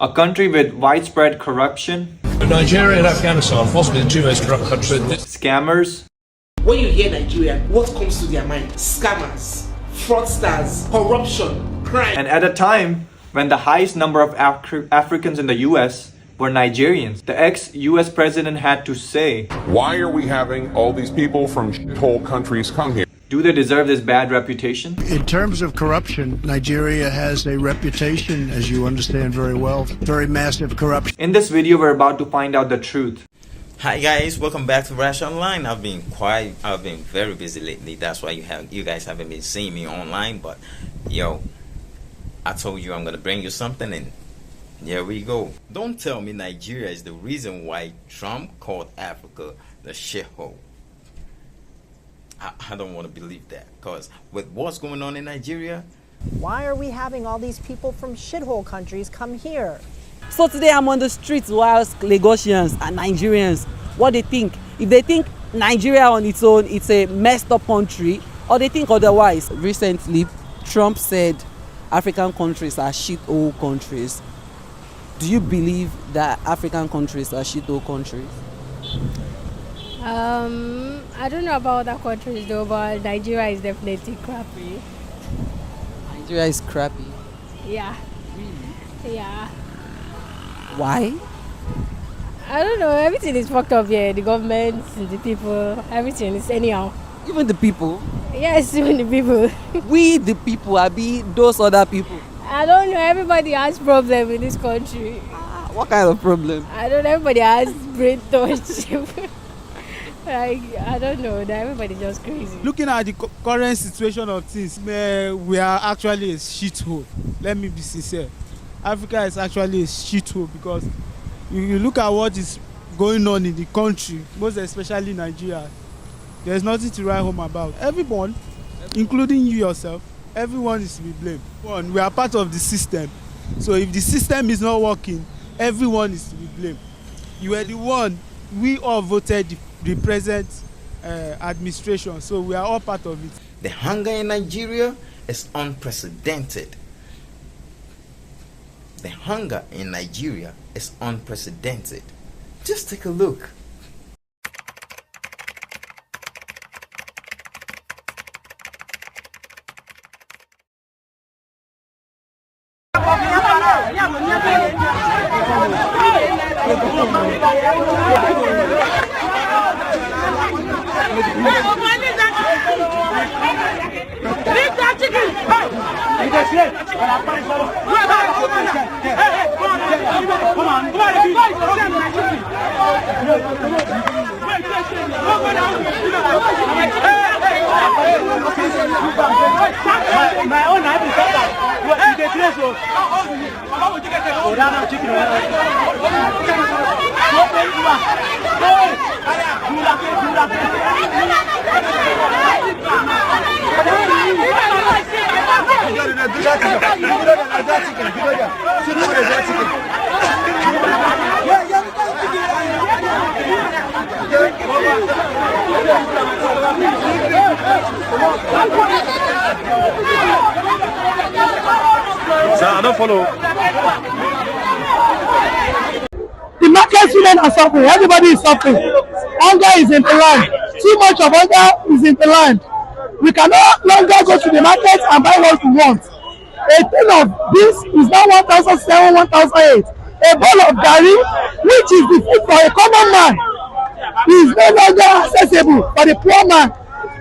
A country with widespread corruption, Nigeria and Afghanistan, possibly the two most corrupt countries. scammers. When you hear Nigeria, what comes to their mind? Scammers, fraudsters, corruption, crime. And at a time when the highest number of Africans in the US were Nigerians, the ex-US president had to say, why are we having all these people from whole countries come here? do they deserve this bad reputation? In terms of corruption, Nigeria has a reputation, as you understand very well, very massive corruption. In this video, we're about to find out the truth. Hi guys, welcome back to Rash Online. I've been very busy lately. That's why you guys haven't been seeing me online. But yo, I told you I'm gonna bring you something, and here we go. Don't tell me Nigeria is the reason why Trump called Africa the shithole. I don't want to believe that, because with what's going on in Nigeria, why are we having all these people from shithole countries come here? So today I'm on the streets while Lagosians and Nigerians, what they think. If they think Nigeria on its own, it's a messed up country, or they think otherwise. Recently, Trump said African countries are shithole countries. Do you believe that African countries are shithole countries? I don't know about other countries though, but Nigeria is definitely crappy. Nigeria is crappy? Yeah. Really? Yeah. Why? I don't know, everything is fucked up here. The government, the people, everything is anyhow. Even the people? Yes, even the people. We the people, I be those other people. I don't know, everybody has problem in this country. What kind of problem? I don't know, everybody has brain touch. Like, I don't know, everybody's just crazy. Looking at the current situation of things, we are actually a shithole. Let me be sincere. Africa is actually a shithole because you look at what is going on in the country, most especially Nigeria, there's nothing to write home about. Everyone, including you yourself, everyone is to be blamed. We are part of the system. So if the system is not working, everyone is to be blamed. You are the one, we all voted the present administration, so we are all part of it. the hunger in Nigeria is unprecedented. The hunger in Nigeria is unprecedented. Just take a look. Leave that chicken! My own life is better. You get close. How would you get a chicken? Sir, I don't follow. The market women are suffering. Everybody is suffering. Hunger is in the land. Too much of hunger is in the land. We cannot longer go to the market and buy what we want. A tin of this is now 1,700, 1,008. A bowl of garri, which is the food for a common man, is no longer accessible for the poor man.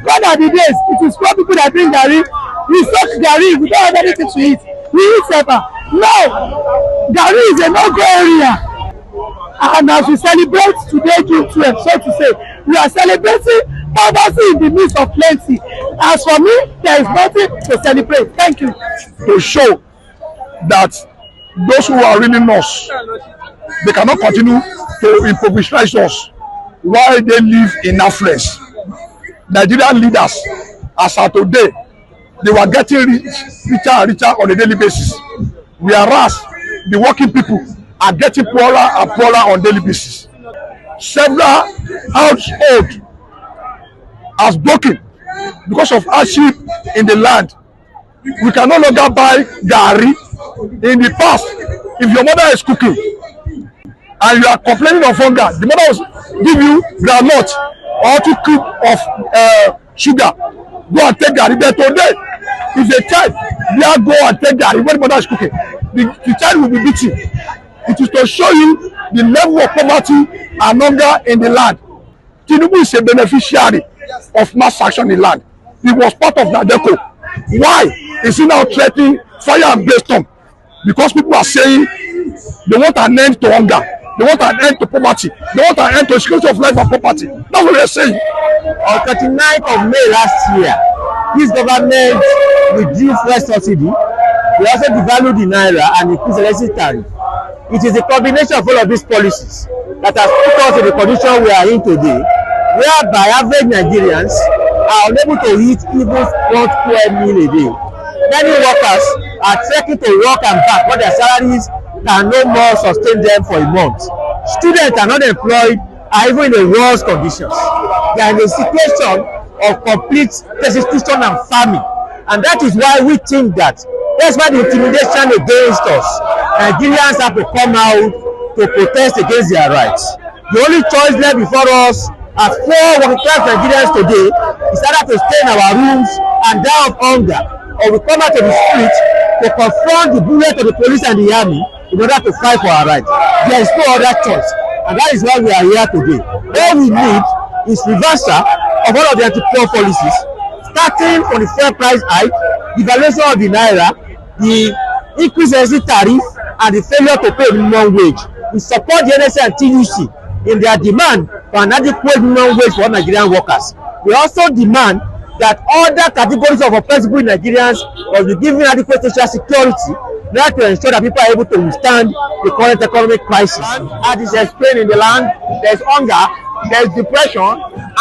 Gone are the days. It is poor people that drink garri. We suck garri. We don't have anything to eat. We eat pepper. No, garri is a no-go area. And as we celebrate today, June 12, so to say, we are celebrating poverty in the midst of plenty. As for me, there is nothing to celebrate. Thank you. To show that those who are ruling us, they cannot continue to impoverish us while they live in affluence. Nigerian leaders, as of today, they were getting richer and richer on a daily basis, whereas the working people are getting poorer and poorer on a daily basis. Several households are broken because of hardship in the land. We can no longer buy garri In the past, if your mother is cooking and you are complaining of hunger, the mother will give you groundnut or 2 cubes of sugar. Go and take garri. But today, if a child there go and take garri when the mother is cooking, the child will be beaten. It is to show you the level of poverty and hunger in the land. Tinubu is a beneficiary of mass action in land. He was part of Nadeco. Why is he now threatening fire and brimstone? Because people are saying they want an end to hunger, they want an end to poverty, they want an end to security of life and property. That's what they're saying. On 29th of May last year, this government withdrew fuel subsidy. They also devalued the naira and increased electricity tariff. It is a combination of all of these policies that has put us in the condition we are in today, whereby average Nigerians are unable to eat even 1 square meal a day. Many workers are trekking to work and back, but their salaries can no more sustain them for a month. Students are not employed, are even in the worst conditions. They are in a situation of complete destitution and famine, and that is why we think that despite the intimidation against us, Nigerians have to come out to protest against their rights. The only choice left before us as poor working class Nigerians today is either to stay in our rooms and die of hunger, or we come out to the street to confront the bullet of the police and the army in order to fight for our rights. There is no other choice, and that is why we are here today. All we need is reversal of all of the anti-poor policies, starting from the fuel price hike, the valuation of the naira, the increase in tariff, and the failure to pay minimum wage. We support the NSA and TUC in their demand for an adequate minimum wage for Nigerian workers. We also demand that other categories of oppressed Nigerians must be given adequate social security in order to ensure that people are able to withstand the current economic crisis. As is explained in the land, there's hunger, there's depression,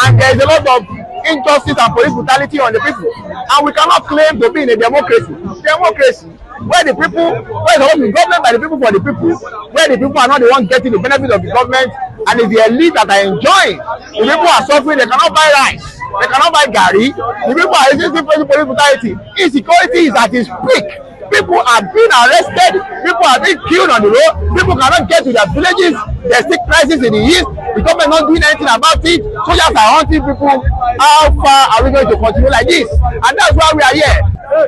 and there's a lot of injustice and police brutality on the people. And we cannot claim to be in a democracy. Democracy where the people, where it's the government by the people for the people, where the people are not the ones getting the benefit of the government, and it's the elite that are enjoying. The people are suffering, they cannot buy rice, they cannot buy garri, the people are resisting police brutality. Insecurity is at its peak. People are being arrested, people are being killed on the road, people cannot get to their villages, there's still crisis in the east, the government not doing anything about it, soldiers are hunting people. How far are we going to continue like this? And that's why we are here.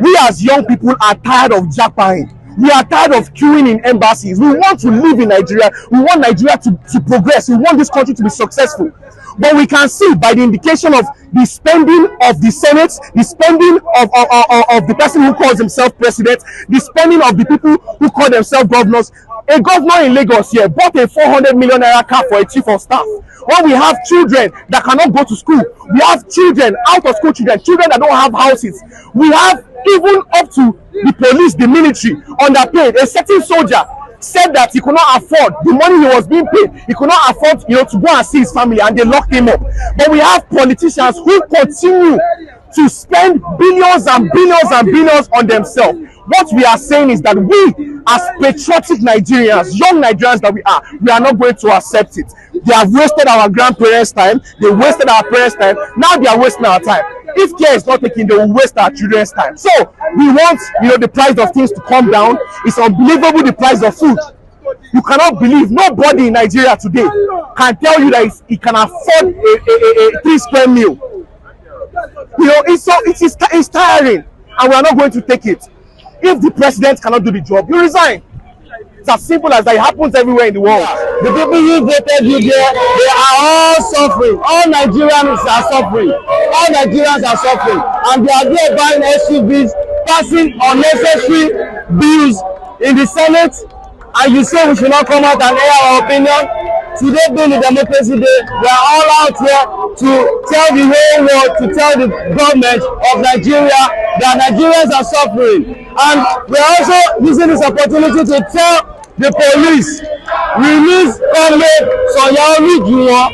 We as young people are tired of jackpine. We are tired of queuing in embassies. We want to live in Nigeria. We want Nigeria to progress. We want this country to be successful. But we can see by the indication of the spending of the Senate, the spending of the person who calls himself president, the spending of the people who call themselves governors. A governor in Lagos here bought a 400 million naira car for a chief of staff. When we have children that cannot go to school, we have children, out of school children, children that don't have houses. We have even up to the police, the military, underpaid. A certain soldier said that he could not afford the money he was being paid. He could not afford, to go and see his family, and they locked him up. But we have politicians who continue to spend billions and billions and billions on themselves. What we are saying is that we, as patriotic Nigerians, young Nigerians that we are not going to accept it. They have wasted our grandparents' time. They wasted our parents' time. Now they are wasting our time. If care is not taken, they will waste our children's time. So we want, the price of things to come down. It's unbelievable, the price of food. You cannot believe, nobody in Nigeria today can tell you that he can afford a 3 square meal. It's tiring, and we are not going to take it. If the president cannot do the job, you resign. It's as simple as that. It happens everywhere in the world. The people who voted you there, they are all suffering. All Nigerians are suffering. All Nigerians are suffering. And they are there buying SUVs, passing unnecessary bills in the Senate. And you say we should not come out and air our opinion. Today being the Democracy Day, we are all out here to tell the whole world, to tell the government of Nigeria that Nigerians are suffering. And we are also using this opportunity to tell the police, release Comrade Sonyaolu Juwon.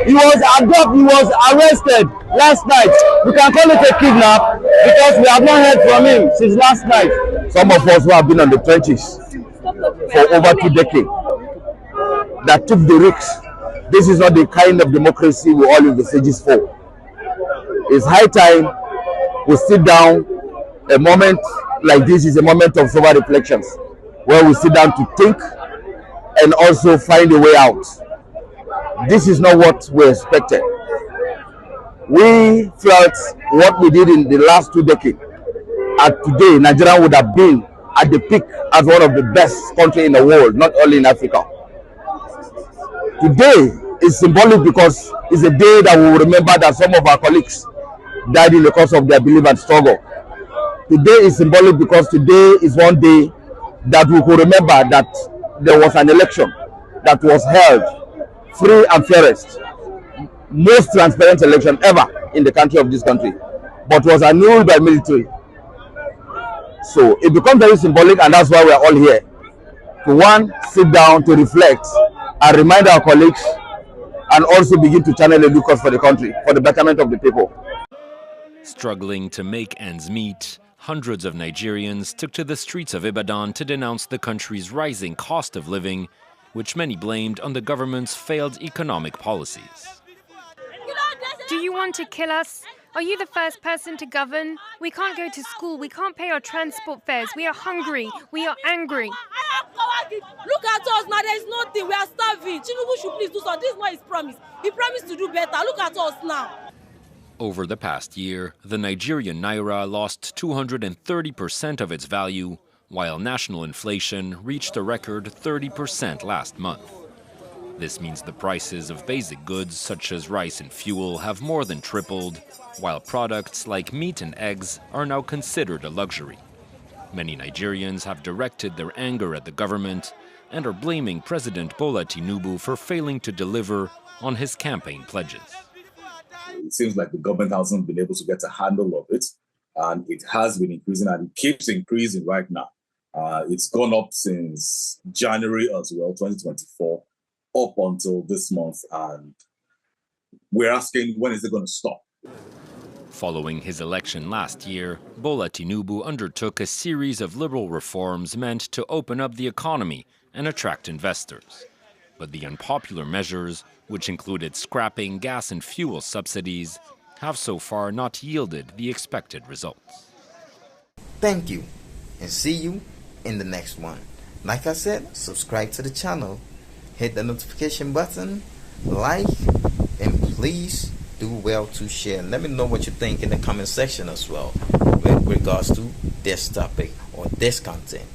He was arrested last night. We can call it a kidnap because we have not heard from him since last night. Some of us who have been on the trenches for over 2 decades, that took the risks. This is not the kind of democracy we all envisage for. It's high time we sit down. A moment like this is a moment of sober reflections. where we sit down to think and also find a way out. This is not what we expected. We felt what we did in the last 2 decades. At today, Nigeria would have been at the peak as one of the best countries in the world, not only in Africa. Today is symbolic because it's a day that we will remember that some of our colleagues died in the course of their belief and struggle. Today is symbolic because today is one day that we could remember that there was an election that was held free and fairest, most transparent election ever in the country of this country, but was annulled by military. So it becomes very symbolic, and that's why we are all here. To one, sit down to reflect and remind our colleagues, and also begin to channel a new cause for the country, for the betterment of the people. Struggling to make ends meet, hundreds of Nigerians took to the streets of Ibadan to denounce the country's rising cost of living, which many blamed on the government's failed economic policies. Do you want to kill us? Are you the first person to govern? We can't go to school. We can't pay our transport fares. We are hungry. We are angry. Look at us now. There is nothing. We are starving. Tinubu should please do something. This is not his promise. He promised to do better. Look at us now. Over the past year, the Nigerian naira lost 230% of its value, while national inflation reached a record 30% last month. This means the prices of basic goods such as rice and fuel have more than tripled, while products like meat and eggs are now considered a luxury. Many Nigerians have directed their anger at the government and are blaming President Bola Tinubu for failing to deliver on his campaign pledges. It seems like the government hasn't been able to get a handle of it, and it has been increasing, and it keeps increasing right now. It's gone up since January as well, 2024, up until this month, and we're asking, when is it going to stop? Following his election last year, Bola Tinubu undertook a series of liberal reforms meant to open up the economy and attract investors. But the unpopular measures, which included scrapping gas and fuel subsidies, have so far not yielded the expected results. Thank you, and see you in the next one. Like I said, subscribe to the channel, hit the notification button, like, and please do well to share. Let me know what you think in the comment section as well with regards to this topic or this content.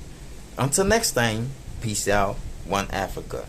Until next time, peace out, One Africa.